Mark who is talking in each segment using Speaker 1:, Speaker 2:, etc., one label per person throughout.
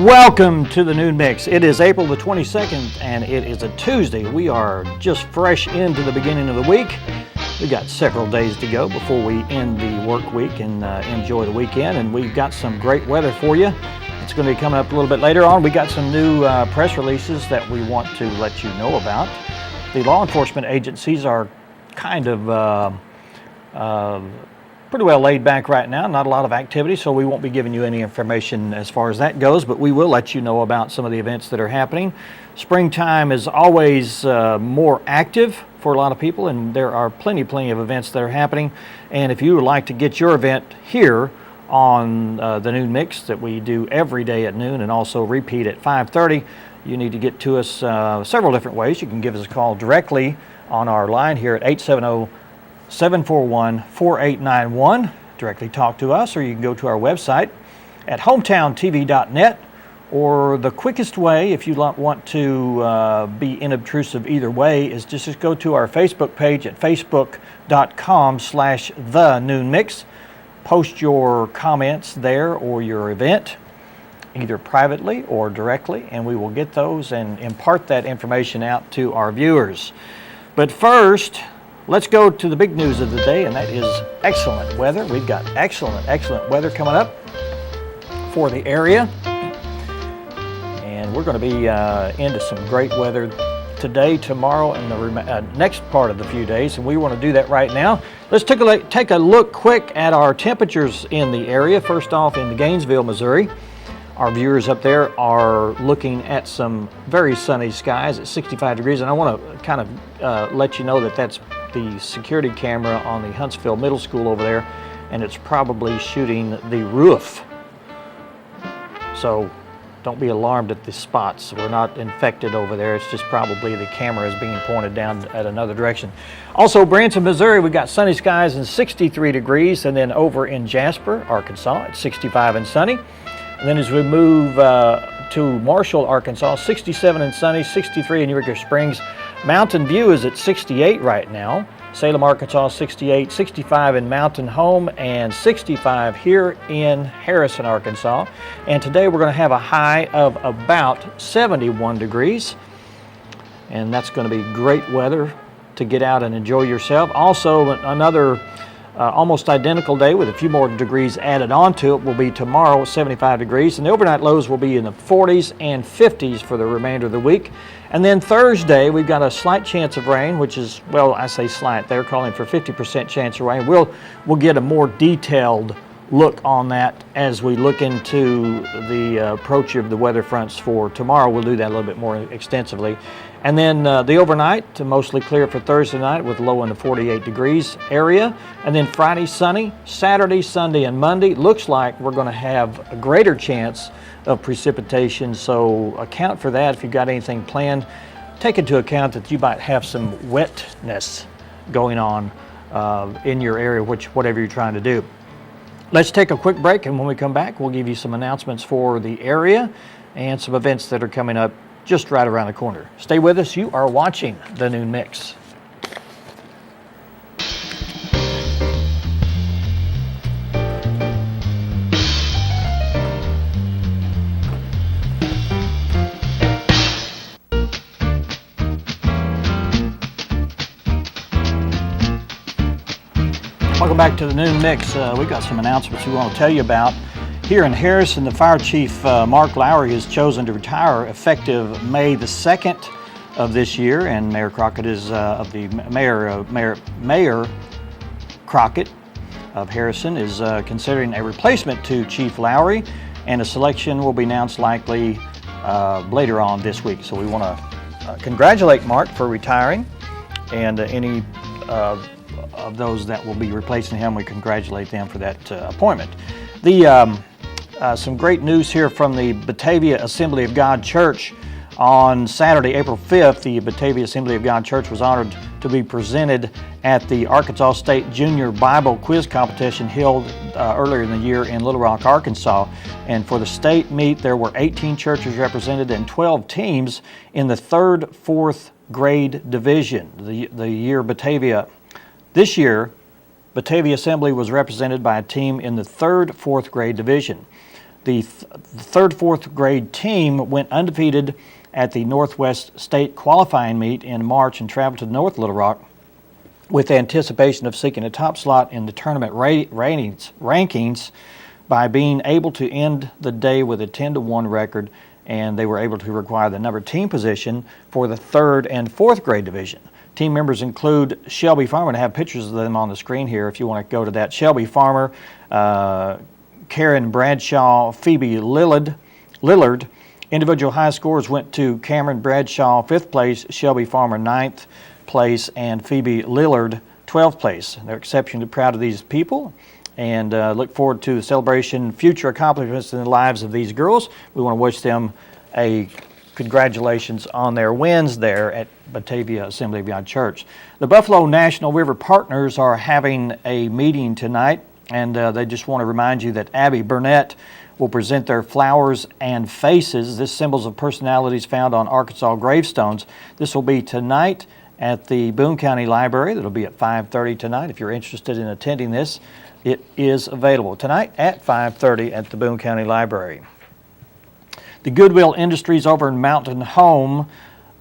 Speaker 1: Welcome to the Noon Mix. It is April the 22nd and it is a Tuesday. We are just fresh into the beginning of the week. We've got several days to go before we end the work week and enjoy the weekend, and we've got some great weather for you. It's going to be coming up a little bit later on. We got some new press releases that we want to let you know about. The law enforcement agencies are kind of pretty well laid back right now, not a lot of activity, so we won't be giving you any information as far as that goes, but we will let you know about some of the events that are happening. Springtime is always more active for a lot of people, and there are plenty of events that are happening. And if you would like to get your event here on the Noon Mix that we do every day at noon and also repeat at 5:30, you need to get to us several different ways. You can give us a call directly on our line here at 870-741-4891. Directly talk to us, or you can go to our website at hometowntv.net, or the quickest way, if you want to be inobtrusive either way, is just go to our Facebook page at facebook.com/thenoonmix. Post your comments there or your event, either privately or directly, and we will get those and impart that information out to our viewers. But first, let's go to the big news of the day, and that is excellent weather. We've got excellent weather coming up for the area. And we're going to be into some great weather today, tomorrow, and the next part of the few days, and we want to do that right now. Let's take a look quick at our temperatures in the area. First off, in Gainesville, Missouri, our viewers up there are looking at some very sunny skies at 65 degrees, and I want to kind of let you know that that's the security camera on the Huntsville Middle School over there, and it's probably shooting the roof. So don't be alarmed at the spots. We're not infected over there. It's just probably the camera is being pointed down at another direction. Also, Branson, Missouri, we've got sunny skies and 63 degrees, and then over in Jasper, Arkansas, it's 65 and sunny. And then as we move to Marshall, Arkansas, 67 and sunny, 63 in Eureka Springs. Mountain View is at 68 right now. Salem, Arkansas, 68, 65 in Mountain Home, and 65 here in Harrison, Arkansas. And today we're going to have a high of about 71 degrees. And that's going to be great weather to get out and enjoy yourself. Also, another almost identical day with a few more degrees added onto it will be tomorrow, 75 degrees. And the overnight lows will be in the 40s and 50s for the remainder of the week. And then Thursday, we've got a slight chance of rain, which is, well, I say slight. They're calling for 50% chance of rain. We'll get a more detailed look on that as we look into the approach of the weather fronts for tomorrow. We'll do that a little bit more extensively. And then the overnight, mostly clear for Thursday night with a low in the 48 degrees area. And then Friday, sunny. Saturday, Sunday, and Monday, looks like we're going to have a greater chance of precipitation. So account for that. If you've got anything planned, take into account that you might have some wetness going on in your area, whatever you're trying to do. Let's take a quick break, and when we come back, we'll give you some announcements for the area and some events that are coming up just right around the corner. Stay with us. You are watching The Noon Mix. Welcome back to The Noon Mix. We've got some announcements we want to tell you about. Here in Harrison, the Fire Chief Mark Lowry has chosen to retire effective May the 2nd of this year, and Mayor Crockett is Mayor Crockett of Harrison is considering a replacement to Chief Lowry, and a selection will be announced likely later on this week. So we want to congratulate Mark for retiring, and any of those that will be replacing him, we congratulate them for that appointment. Some great news here from the Batavia Assembly of God Church. On Saturday, April 5th, the Batavia Assembly of God Church was honored to be presented at the Arkansas State Junior Bible Quiz Competition held earlier in the year in Little Rock, Arkansas. And for the state meet, there were 18 churches represented and 12 teams in the 3rd, 4th grade division. This year, Batavia Assembly was represented by a team in the 3rd, 4th grade division. The third, fourth grade team went undefeated at the Northwest State qualifying meet in March and traveled to North Little Rock with anticipation of seeking a top slot in the tournament rankings by being able to end the day with a 10-1 record, and they were able to acquire the number team position for the third and fourth grade division. Team members include Shelby Farmer. I'm going to have pictures of them on the screen here if you want to go to that. Shelby Farmer, Karen Bradshaw, Phoebe Lillard. Individual high scores went to Cameron Bradshaw, 5th place, Shelby Farmer, 9th place, and Phoebe Lillard, 12th place. They're exceptionally proud of these people and look forward to the celebration, future accomplishments in the lives of these girls. We want to wish them a congratulations on their wins there at Batavia Assembly of God Church. The Buffalo National River Partners are having a meeting tonight, and they just want to remind you that Abby Burnett will present their Flowers and Faces. This symbols of personalities found on Arkansas gravestones. This will be tonight at the Boone County Library. That'll be at 5:30 tonight. If you're interested in attending this, it is available tonight at 5:30 at the Boone County Library. The Goodwill Industries over in Mountain Home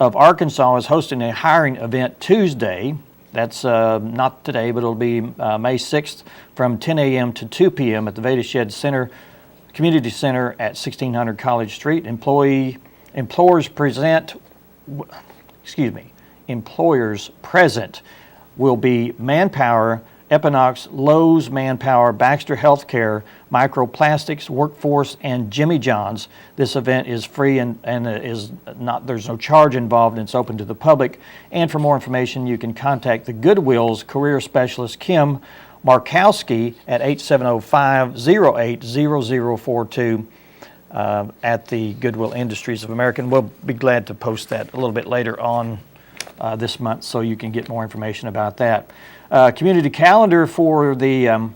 Speaker 1: of Arkansas is hosting a hiring event Tuesday. That's not today, but it'll be May 6th from 10 a.m. to 2 p.m. at the Veda Shed Center, Community Center at 1600 College Street. Employers present will be Manpower, Equinox, Lowe's Manpower, Baxter Healthcare, Microplastics, Workforce, and Jimmy John's. This event is free and there's no charge involved, and it's open to the public. And for more information, you can contact the Goodwill's career specialist, Kim Markowski, at 870-508-0042 at the Goodwill Industries of America. And we'll be glad to post that a little bit later on this month so you can get more information about that. Community calendar for the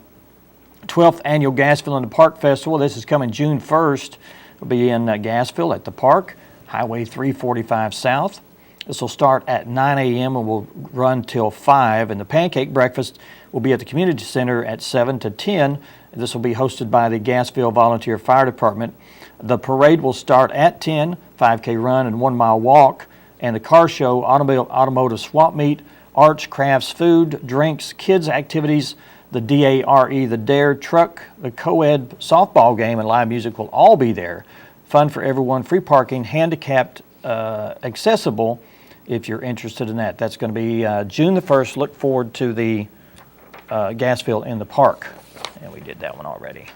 Speaker 1: 12th Annual Gasville in the Park Festival. This is coming June 1st. It'll be in Gasville at the park, Highway 345 South. This will start at 9 a.m. and will run till 5. And the pancake breakfast will be at the Community Center at 7 to 10. This will be hosted by the Gasville Volunteer Fire Department. The parade will start at 10, 5K run and 1 mile walk. And the car show, automotive swap meet, arts, crafts, food, drinks, kids activities, the DARE, the DARE truck, the co-ed softball game, and live music will all be there. Fun for everyone, free parking, handicapped accessible if you're interested in that. That's going to be June the 1st. Look forward to the Gasville in the Park. And we did that one already.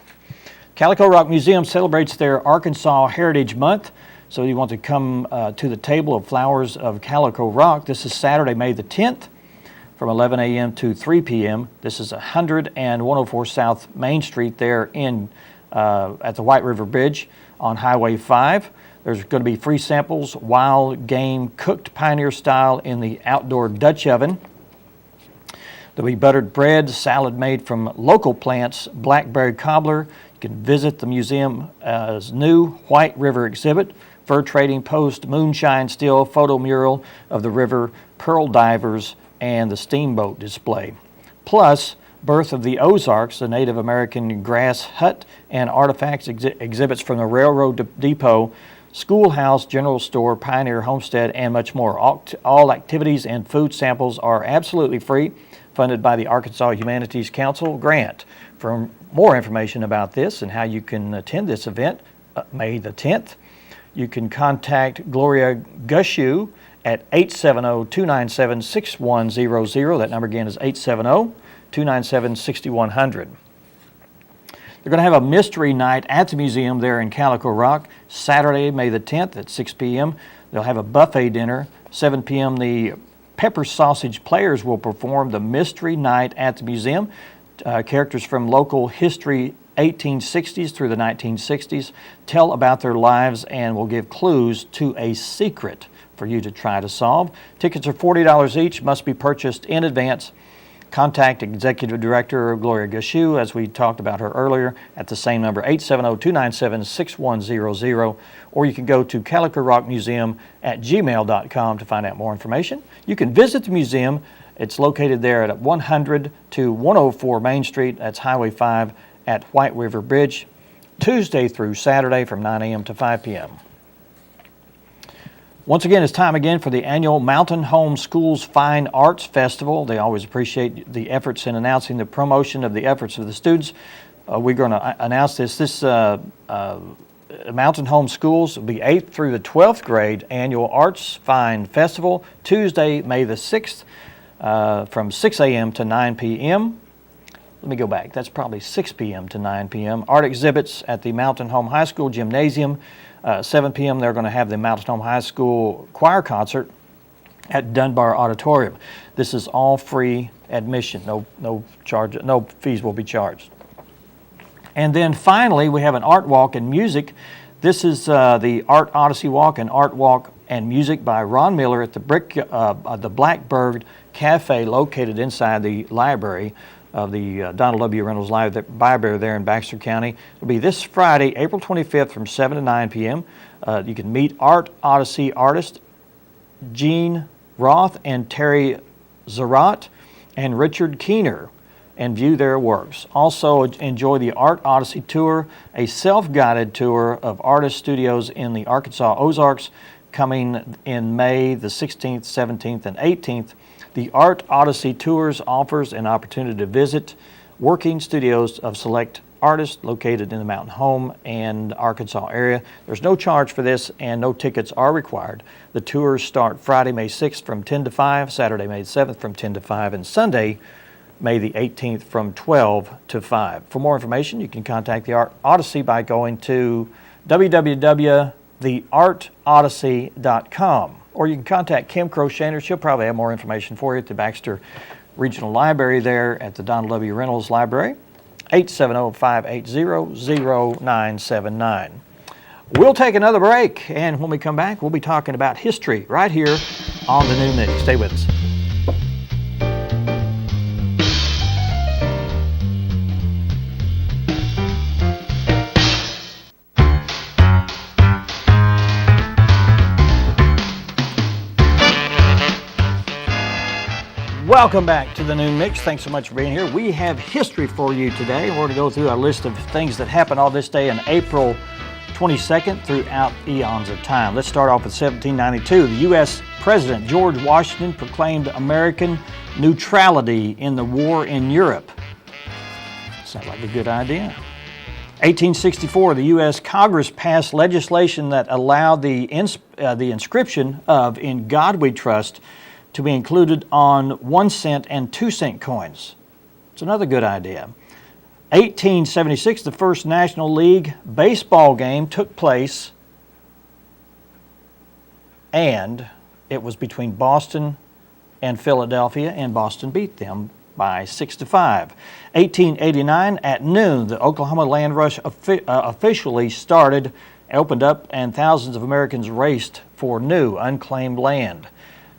Speaker 1: Calico Rock Museum celebrates their Arkansas Heritage Month. So you want to come to the Table of Flowers of Calico Rock. This is Saturday, May the 10th from 11 a.m. to 3 p.m. This is 100 and 104 South Main Street there at the White River Bridge on Highway 5. There's going to be free samples, wild game cooked pioneer style in the outdoor Dutch oven. There'll be buttered bread, salad made from local plants, blackberry cobbler. You can visit the museum's new White River exhibit, fur trading post, moonshine still, photo mural of the river, pearl divers, and the steamboat display. Plus, Birth of the Ozarks, the Native American grass hut, and artifacts exhibits from the railroad depot, schoolhouse, general store, pioneer homestead, and much more. All activities and food samples are absolutely free, funded by the Arkansas Humanities Council grant. For more information about this and how you can attend this event, May the 10th, you can contact Gloria Gushu at 870-297-6100. That number again is 870-297-6100. They're going to have a mystery night at the museum there in Calico Rock, Saturday, May the 10th at 6 p.m. They'll have a buffet dinner. 7 p.m. the Pepper Sausage Players will perform the mystery night at the museum. Characters from local history 1860s through the 1960s tell about their lives and will give clues to a secret for you to try to solve. Tickets are $40 each, must be purchased in advance. Contact Executive Director Gloria Gushu, as we talked about her earlier, at the same number, 870-297-6100, or you can go to calicorockmuseum@gmail.com to find out more information. You can visit the museum. It's located there at 100 to 104 Main Street. That's Highway 5 at White River Bridge. Tuesday through Saturday from 9 a.m. to 5 p.m. Once again, it's time again for the annual Mountain Home Schools Fine Arts Festival. They always appreciate the efforts in announcing the promotion of the efforts of the students. We're going to announce this Mountain Home Schools will be 8th through the 12th grade annual Arts Fine Festival, Tuesday, May the 6th, from 6 a.m. to 9 p.m. Let me go back. That's probably 6 p.m. to 9 p.m. Art exhibits at the Mountain Home High School Gymnasium. 7 p.m. they're going to have the Mountain Home High School choir concert at Dunbar Auditorium. This is all free admission. No charge. No fees will be charged. And then finally, we have an art walk and music. This is the Art Odyssey Walk and Art Walk and Music by Ron Miller at the Blackbird Cafe, located inside the library of the Donald W. Reynolds Library there in Baxter County. It'll be this Friday, April 25th from 7 to 9 p.m. You can meet Art Odyssey artists Gene Roth and Terry Zarat and Richard Keener and view their works. Also enjoy the Art Odyssey Tour, a self-guided tour of artist studios in the Arkansas Ozarks, coming in May the 16th, 17th, and 18th. The Art Odyssey Tours offers an opportunity to visit working studios of select artists located in the Mountain Home and Arkansas area. There's no charge for this and no tickets are required. The tours start Friday, May 6th from 10 to 5, Saturday, May 7th from 10 to 5, and Sunday, May the 18th from 12 to 5. For more information, you can contact the Art Odyssey by going to www.theartodyssey.com, or you can contact Kim Croshaner. She'll probably have more information for you at the Baxter Regional Library there at the Donald W. Reynolds Library, 870-580-0979. We'll take another break, and when we come back, we'll be talking about history right here on the Noon Mix. Stay with us. Welcome back to the Noon Mix. Thanks so much for being here. We have history for you today. We're going to go through our list of things that happened on this day in April 22nd throughout eons of time. Let's start off with 1792. The U.S. President George Washington proclaimed American neutrality in the war in Europe. Sounds like a good idea. 1864, the U.S. Congress passed legislation that allowed the inscription of "In God We Trust" to be included on 1 cent and 2 cent coins. It's another good idea. 1876, the first National League baseball game took place, and it was between Boston and Philadelphia, and Boston beat them by 6-5. 1889, at noon, the Oklahoma Land Rush officially opened up, and thousands of Americans raced for new unclaimed land.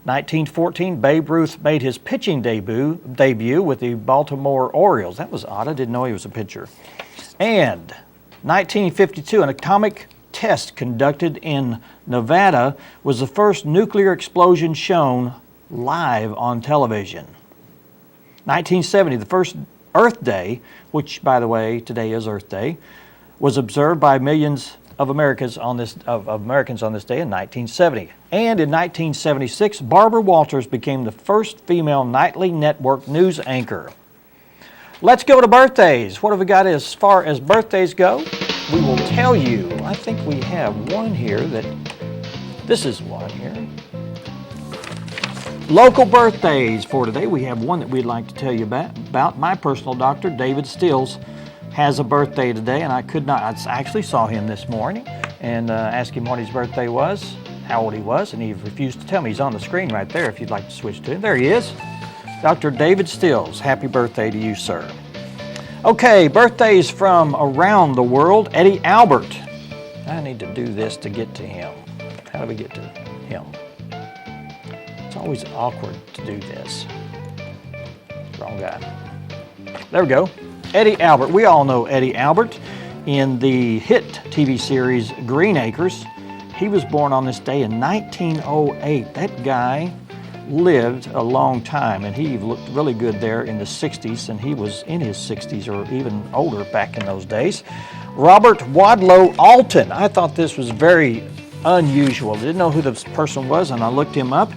Speaker 1: 1914, Babe Ruth made his pitching debut with the Baltimore Orioles. That was odd. I didn't know he was a pitcher. And 1952, an atomic test conducted in Nevada was the first nuclear explosion shown live on television. 1970, the first Earth Day, which, by the way, today is Earth Day, was observed by millions of Americans on this day in 1970. And in 1976, Barbara Walters became the first female nightly network news anchor. Let's go to birthdays. What have we got as far as birthdays go? We will tell you. I think we have one here this is one here. Local birthdays for today. We have one that we'd like to tell you about. My personal doctor, David Stills, has a birthday today, and I actually saw him this morning and asked him what his birthday was, how old he was, and he refused to tell me. He's on the screen right there if you'd like to switch to him. There he is. Dr. David Stills, happy birthday to you, sir. Okay, birthdays from around the world. Eddie Albert. I need to do this to get to him. How do we get to him? It's always awkward to do this. Wrong guy. There we go. Eddie Albert. We all know Eddie Albert in the hit TV series Green Acres. He was born on this day in 1908. That guy lived a long time, and he looked really good there in the 60s, and he was in his 60s or even older back in those days. Robert Wadlow Alton. I thought this was very unusual. I didn't know who this person was, and I looked him up,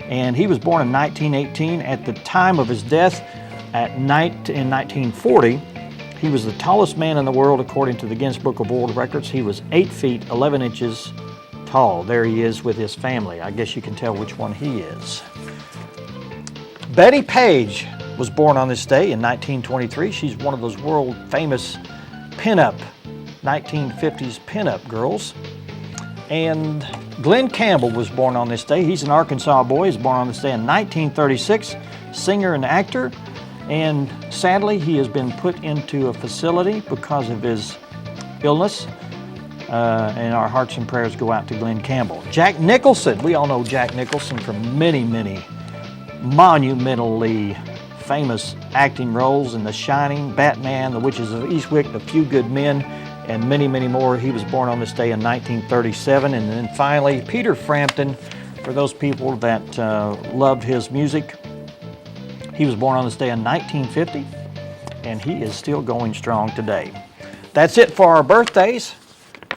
Speaker 1: and he was born in 1918. At the time of his death in 1940, he was the tallest man in the world according to the Guinness Book of World Records. He was 8 feet 11 inches tall. There he is with his family. I guess you can tell which one he is. Betty Page was born on this day in 1923. She's one of those world famous pinup, 1950s pinup girls. And Glenn Campbell was born on this day. He's an Arkansas boy. He's born on this day in 1936, singer and actor. And sadly, he has been put into a facility because of his illness. And our hearts and prayers go out to Glenn Campbell. Jack Nicholson. We all know Jack Nicholson from many, many monumentally famous acting roles in The Shining, Batman, The Witches of Eastwick, A Few Good Men, and many, many more. He was born on this day in 1937. And then finally, Peter Frampton, for those people that loved his music. He was born on this day in 1950, and he is still going strong today. That's it for our birthdays.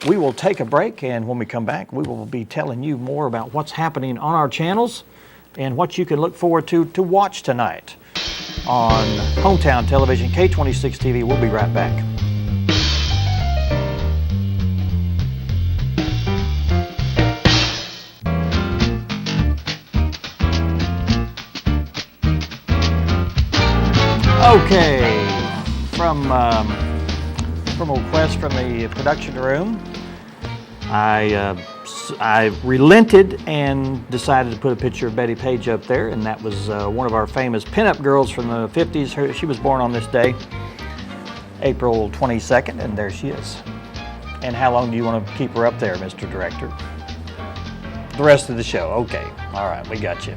Speaker 1: We will take a break, and when we come back, we will be telling you more about what's happening on our channels and what you can look forward to watch tonight on Hometown Television, K26 TV. We'll be right back. Okay, from a request from the production room, I relented and decided to put a picture of Betty Page up there, and that was one of our famous pinup girls from the 50s. She was born on this day, April 22nd, and there she is. And how long do you want to keep her up there, Mr. Director? The rest of the show. Okay, all right, we got you.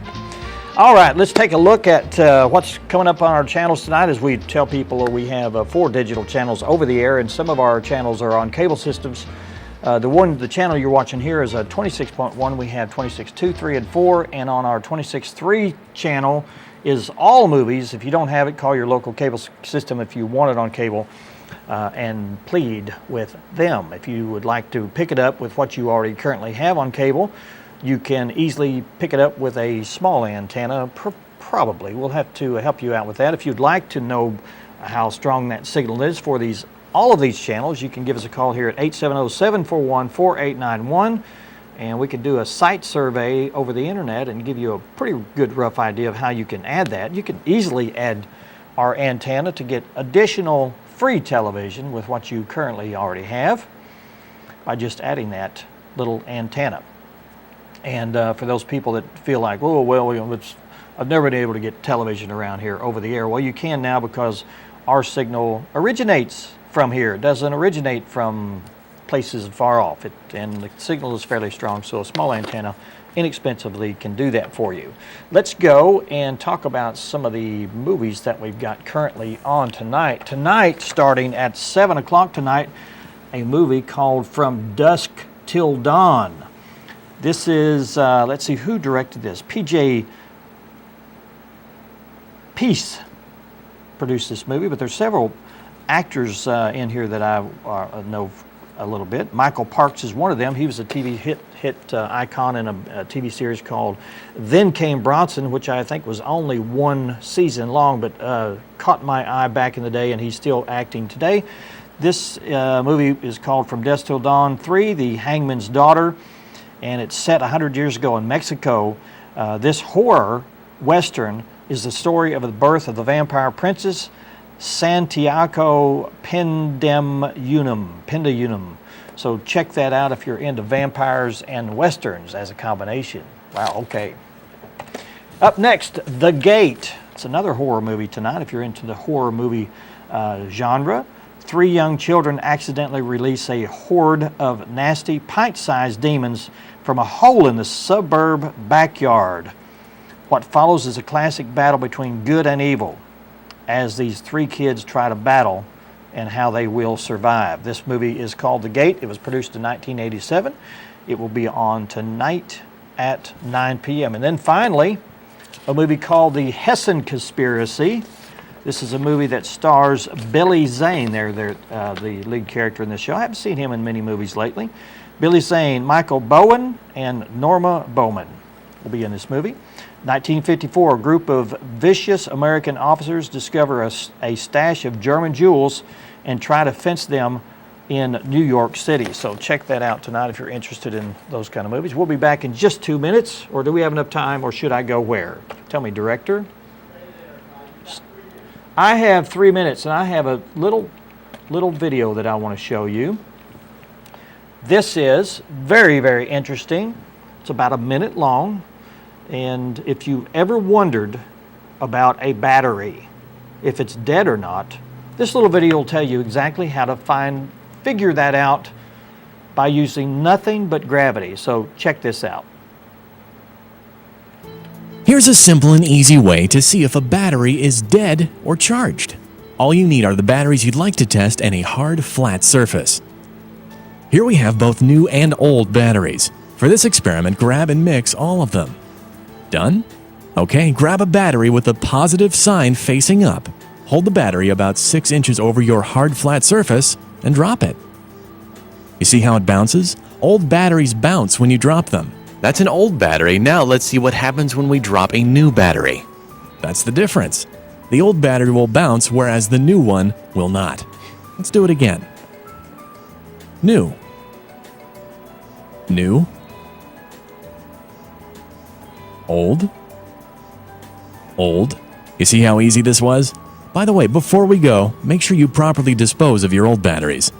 Speaker 1: All right, let's take a look at what's coming up on our channels tonight. As we tell people, we have 4 digital channels over the air, and some of our channels are on cable systems. The channel you're watching here is a 26.1. We have 26.2, 3, and 4, and on our 26.3 channel is all movies. If you don't have it, call your local cable system if you want it on cable, and plead with them. If you would like to pick it up with what you already currently have on cable, you can easily pick it up with a small antenna, probably. We'll have to help you out with that. If you'd like to know how strong that signal is for all of these channels, you can give us a call here at 870-741-4891, and we can do a site survey over the internet and give you a pretty good rough idea of how you can add that. You can easily add our antenna to get additional free television with what you currently already have by just adding that little antenna. And for those people that feel like, oh, well, I've never been able to get television around here over the air. Well, you can now, because our signal originates from here. It doesn't originate from places far off. And the signal is fairly strong, so a small antenna inexpensively can do that for you. Let's go and talk about some of the movies that we've got currently on tonight. Tonight, starting at 7 o'clock tonight, a movie called From Dusk Till Dawn. This is, let's see, who directed this? P.J. Peace produced this movie, but there's several actors in here that I know a little bit. Michael Parks is one of them. He was a TV hit icon in a TV series called Then Came Bronson, which I think was only 1 season long, but caught my eye back in the day, and he's still acting today. This movie is called From Dusk Till Dawn 3, The Hangman's Daughter, and it's set 100 years ago in Mexico. This horror western is the story of the birth of the vampire princess Santiago Pendayunum. So check that out if you're into vampires and westerns as a combination. Wow, okay. Up next, The Gate. It's another horror movie tonight if you're into the horror movie genre. 3 young children accidentally release a horde of nasty, pint-sized demons from a hole in the suburb backyard. What follows is a classic battle between good and evil as these 3 kids try to battle and how they will survive. This movie is called The Gate. It was produced in 1987. It will be on tonight at 9 p.m. And then finally, out a movie called The Hessen Conspiracy. This is a movie that stars Billy Zane. They're the lead character in this show. I haven't seen him in many movies lately. Billy Zane, Michael Bowen, and Norma Bowman will be in this movie. 1954, a group of vicious American officers discover a stash of German jewels and try to fence them in New York City. So check that out tonight if you're interested in those kind of movies. We'll be back in just 2 minutes, or do we have enough time, or should I go where? Tell me, director. I have 3 minutes, and I have a little video that I want to show you. This is very, very interesting. It's about a minute long. And if you ever wondered about a battery, if it's dead or not, this little video will tell you exactly how to figure that out by using nothing but gravity. So check this out.
Speaker 2: Here's a simple and easy way to see if a battery is dead or charged. All you need are the batteries you'd like to test and a hard, flat surface. Here we have both new and old batteries. For this experiment, grab and mix all of them. Done? Okay, grab a battery with a positive sign facing up. Hold the battery about 6 inches over your hard, flat surface and drop it. You see how it bounces? Old batteries bounce when you drop them. That's an old battery. Now let's see what happens when we drop a new battery. That's the difference. The old battery will bounce, whereas the new one will not. Let's do it again. New. New. Old. Old. You see how easy this was? By the way, before we go, make sure you properly dispose of your old batteries.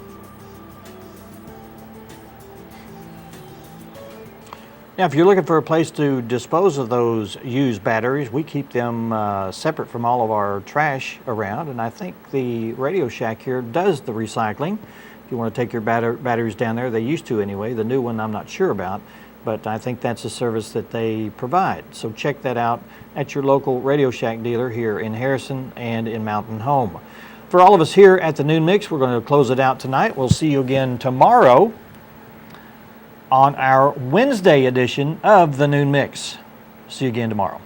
Speaker 1: Now, if you're looking for a place to dispose of those used batteries, we keep them separate from all of our trash around, and I think the Radio Shack here does the recycling. If you want to take your batteries down there, they used to anyway. The new one I'm not sure about, but I think that's a service that they provide. So check that out at your local Radio Shack dealer here in Harrison and in Mountain Home. For all of us here at the Noon Mix, we're going to close it out tonight. We'll see you again tomorrow on our Wednesday edition of the Noon Mix. See you again tomorrow.